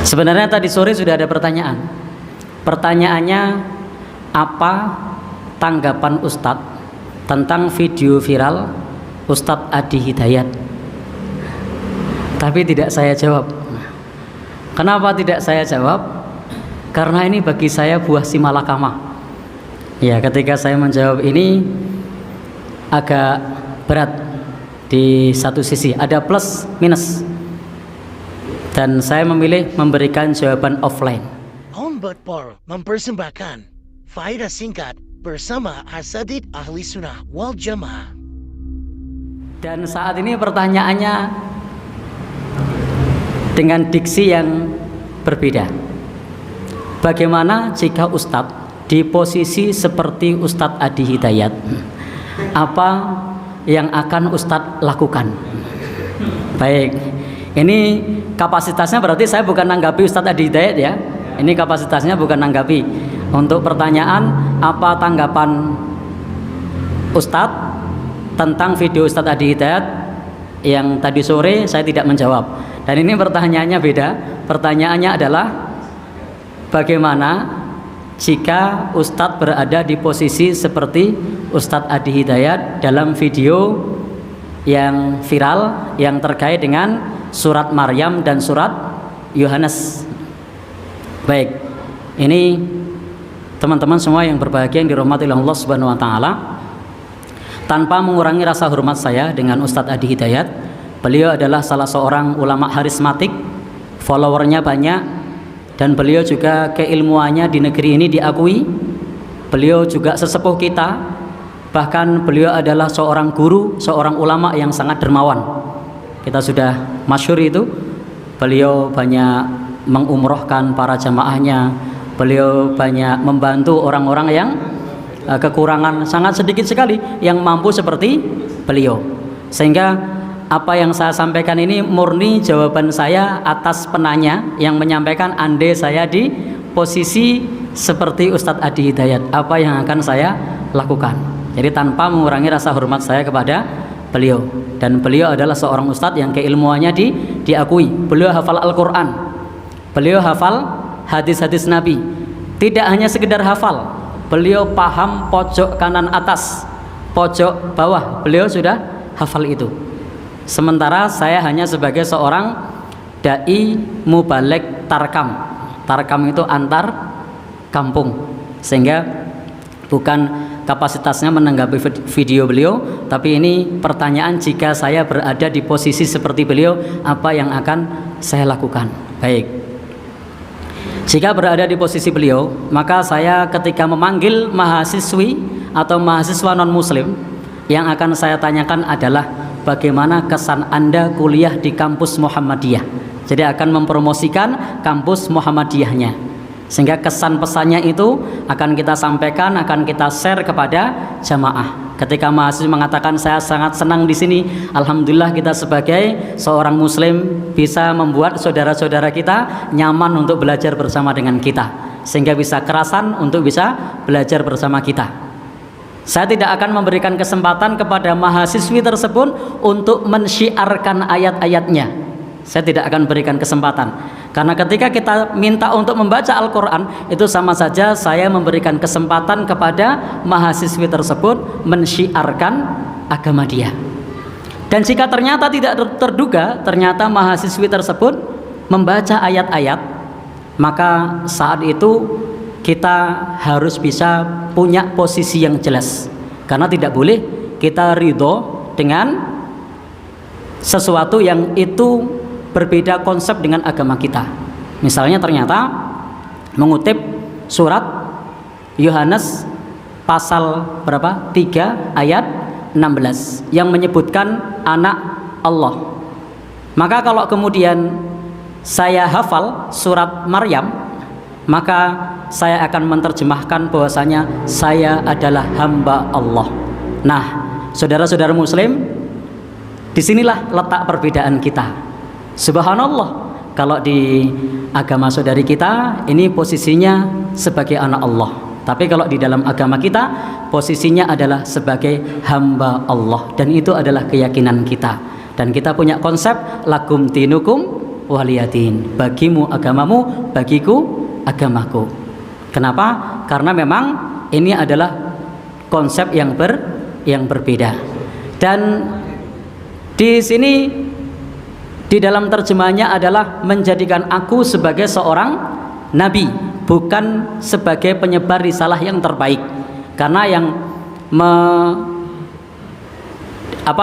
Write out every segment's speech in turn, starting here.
Sebenarnya tadi sore sudah ada pertanyaan. Pertanyaannya, apa tanggapan Ustadz tentang video viral Ustadz Adi Hidayat? Tapi tidak saya jawab. Kenapa tidak saya jawab? Karena ini bagi saya buah si malakama. Ya, ketika saya menjawab ini agak berat di satu sisi, ada plus minus. Dan saya memilih memberikan jawaban offline. Om Budpar mempersembahkan faedah singkat bersama Asatidz Ahli Sunnah wal Jamaah. Dan saat ini pertanyaannya dengan diksi yang berbeda. Bagaimana jika Ustadz di posisi seperti Ustadz Adi Hidayat? Apa yang akan Ustadz lakukan? Baik, ini kapasitasnya berarti saya bukan nanggapi Ustadz Adi Hidayat ya. Ini kapasitasnya bukan nanggapi. Untuk pertanyaan apa tanggapan Ustadz tentang video Ustadz Adi Hidayat yang tadi sore, saya tidak menjawab. Dan ini pertanyaannya beda. Pertanyaannya adalah bagaimana jika Ustadz berada di posisi seperti Ustadz Adi Hidayat dalam video yang viral yang terkait dengan surat Maryam dan surat Yohanes. Baik, ini teman-teman semua yang berbahagia yang dirahmati Allah Subhanahu wa taala. Tanpa mengurangi rasa hormat saya dengan Ustadz Adi Hidayat, beliau adalah salah seorang ulama harismatik, followernya banyak, dan beliau juga keilmuannya di negeri ini diakui. Beliau juga sesepuh kita, bahkan beliau adalah seorang guru, seorang ulama yang sangat dermawan. Kita sudah masyhur itu, beliau banyak mengumrohkan para jamaahnya, beliau banyak membantu orang-orang yang kekurangan, sangat sedikit sekali yang mampu seperti beliau. Sehingga apa yang saya sampaikan ini murni jawaban saya atas penanya yang menyampaikan, andai saya di posisi seperti Ustadz Adi Hidayat, apa yang akan saya lakukan. Jadi tanpa mengurangi rasa hormat saya kepada beliau. Dan beliau adalah seorang ustadz yang keilmuannya diakui. Beliau hafal Al-Quran, beliau hafal hadis-hadis Nabi. Tidak hanya sekedar hafal, beliau paham pojok kanan atas, pojok bawah, beliau sudah hafal itu. Sementara saya hanya sebagai seorang dai mubalek tarkam. Tarkam itu antar kampung, sehingga bukan kapasitasnya menanggapi video beliau, tapi ini pertanyaan jika saya berada di posisi seperti beliau, apa yang akan saya lakukan. Baik, jika berada di posisi beliau, maka saya ketika memanggil mahasiswi atau mahasiswa non muslim, yang akan saya tanyakan adalah bagaimana kesan Anda kuliah di kampus Muhammadiyah. Jadi akan mempromosikan kampus Muhammadiyahnya, sehingga kesan pesannya itu akan kita sampaikan, akan kita share kepada jamaah. Ketika mahasiswa mengatakan saya sangat senang di sini, alhamdulillah kita sebagai seorang muslim bisa membuat saudara-saudara kita nyaman untuk belajar bersama dengan kita, sehingga bisa kerasan untuk bisa belajar bersama kita. Saya tidak akan memberikan kesempatan kepada mahasiswi tersebut untuk mensyiarkan ayat-ayatnya. Saya tidak akan berikan kesempatan, karena ketika kita minta untuk membaca Al-Quran, itu sama saja saya memberikan kesempatan kepada mahasiswi tersebut mensyiarkan agama dia. Dan jika ternyata tidak terduga, ternyata mahasiswi tersebut membaca ayat-ayat, maka saat itu kita harus bisa punya posisi yang jelas, karena tidak boleh kita ridho dengan sesuatu yang itu berbeda konsep dengan agama kita. Misalnya ternyata mengutip surat Yohanes pasal berapa? 3 ayat 16 yang menyebutkan anak Allah. Maka kalau kemudian saya hafal surat Maryam, maka saya akan menerjemahkan bahwasanya saya adalah hamba Allah. Nah, saudara-saudara muslim, disinilah letak perbedaan kita. Subhanallah, kalau di agama saudari kita ini posisinya sebagai anak Allah, tapi kalau di dalam agama kita posisinya adalah sebagai hamba Allah, dan itu adalah keyakinan kita. Dan kita punya konsep lakum dinukum waliyadin. Bagimu agamamu, bagiku agamaku. Kenapa? Karena memang ini adalah konsep yang berbeda. Dan di sini di dalam terjemahannya adalah menjadikan aku sebagai seorang nabi, bukan sebagai penyebar risalah yang terbaik. Karena yang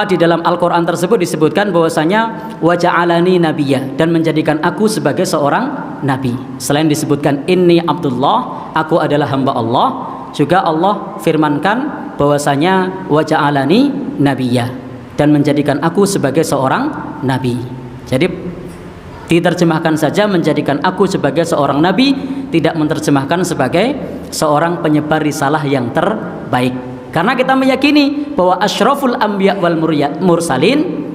di dalam Al-Quran tersebut disebutkan bahwasanya wa ja'alani nabiyya, dan menjadikan aku sebagai seorang nabi. Selain disebutkan inni Abdullah, aku adalah hamba Allah, juga Allah firmankan bahwasanya wa ja'alani nabiyya, dan menjadikan aku sebagai seorang nabi. Jadi diterjemahkan saja menjadikan aku sebagai seorang nabi, tidak menerjemahkan sebagai seorang penyebar risalah yang terbaik. Karena kita meyakini bahwa asyraful anbiya wal mursalin,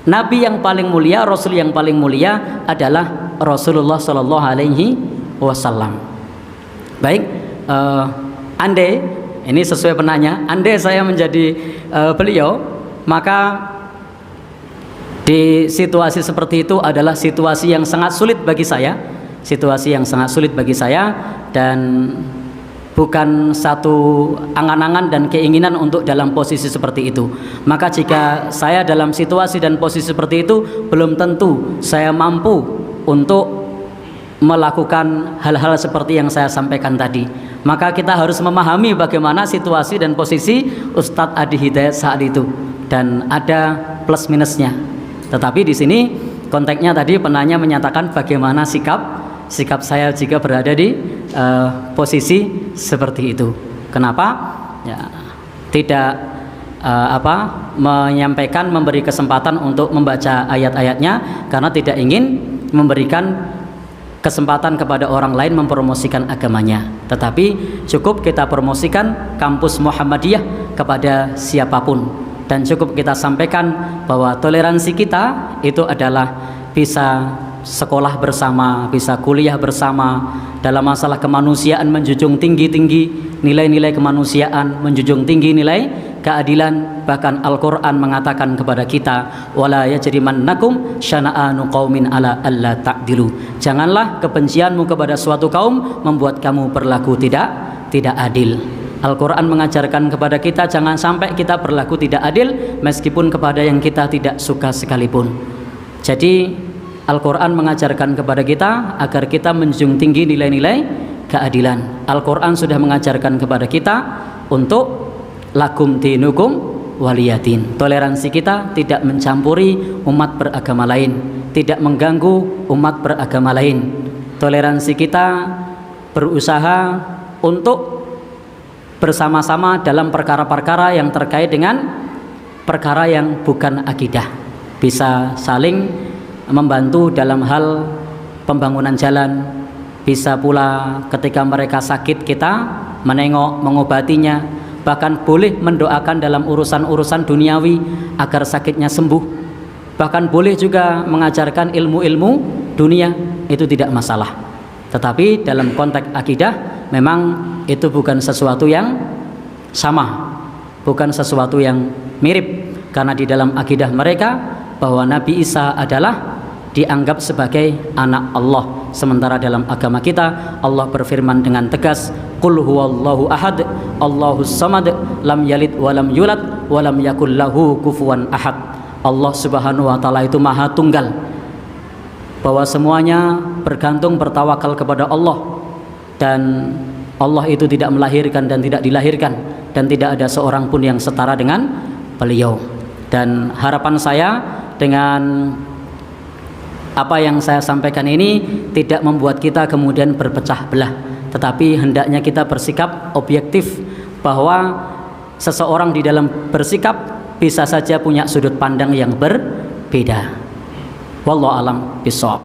nabi yang paling mulia, rasul yang paling mulia adalah Rasulullah sallallahu alaihi wasallam. Baik, andai ini sesuai penanya, andai saya menjadi beliau, maka di situasi seperti itu adalah situasi yang sangat sulit bagi saya, situasi yang sangat sulit bagi saya, dan bukan satu angan-angan dan keinginan untuk dalam posisi seperti itu. Maka jika saya dalam situasi dan posisi seperti itu, belum tentu saya mampu untuk melakukan hal-hal seperti yang saya sampaikan tadi. Maka kita harus memahami bagaimana situasi dan posisi Ustadz Adi Hidayat saat itu, dan ada plus minusnya. Tetapi di sini konteksnya tadi penanya menyatakan bagaimana sikap saya jika berada di posisi seperti itu. Kenapa? Ya, tidak menyampaikan, memberi kesempatan untuk membaca ayat-ayatnya, karena tidak ingin memberikan kesempatan kepada orang lain mempromosikan agamanya. Tetapi cukup kita promosikan kampus Muhammadiyah kepada siapapun, dan cukup kita sampaikan bahwa toleransi kita itu adalah bisa sekolah bersama, bisa kuliah bersama, dalam masalah kemanusiaan menjunjung tinggi-tinggi nilai-nilai kemanusiaan, menjunjung tinggi nilai keadilan. Bahkan Al-Quran mengatakan kepada kita, wala yajrimannakum syana'anu qaumin ala alla ta'dilu, janganlah kebencianmu kepada suatu kaum membuat kamu berlaku tidak adil. Al-Quran mengajarkan kepada kita jangan sampai kita berlaku tidak adil meskipun kepada yang kita tidak suka sekalipun. Jadi Al-Quran mengajarkan kepada kita agar kita menjunjung tinggi nilai-nilai keadilan. Al-Quran sudah mengajarkan kepada kita untuk lakum dinukum waliyadin. Toleransi kita tidak mencampuri umat beragama lain, tidak mengganggu umat beragama lain. Toleransi kita berusaha untuk bersama-sama dalam perkara-perkara yang terkait dengan perkara yang bukan akidah. Bisa saling membantu dalam hal pembangunan jalan, bisa pula ketika mereka sakit kita menengok, mengobatinya, bahkan boleh mendoakan dalam urusan-urusan duniawi agar sakitnya sembuh, bahkan boleh juga mengajarkan ilmu-ilmu dunia, itu tidak masalah. Tetapi dalam konteks akidah memang itu bukan sesuatu yang sama, bukan sesuatu yang mirip, karena di dalam akidah mereka bahwa Nabi Isa adalah dianggap sebagai anak Allah, sementara dalam agama kita Allah berfirman dengan tegas, qul huwallahu ahad Allahus samad lam yalid walam yulad walam yakul lahu kufuwan ahad. Allah Subhanahu wa taala itu maha tunggal, bahwa semuanya bergantung bertawakal kepada Allah, dan Allah itu tidak melahirkan dan tidak dilahirkan, dan tidak ada seorang pun yang setara dengan beliau. Dan harapan saya dengan apa yang saya sampaikan ini tidak membuat kita kemudian berpecah belah, tetapi hendaknya kita bersikap objektif, bahwa seseorang di dalam bersikap bisa saja punya sudut pandang yang berbeda. Wallahu a'lam bishawab.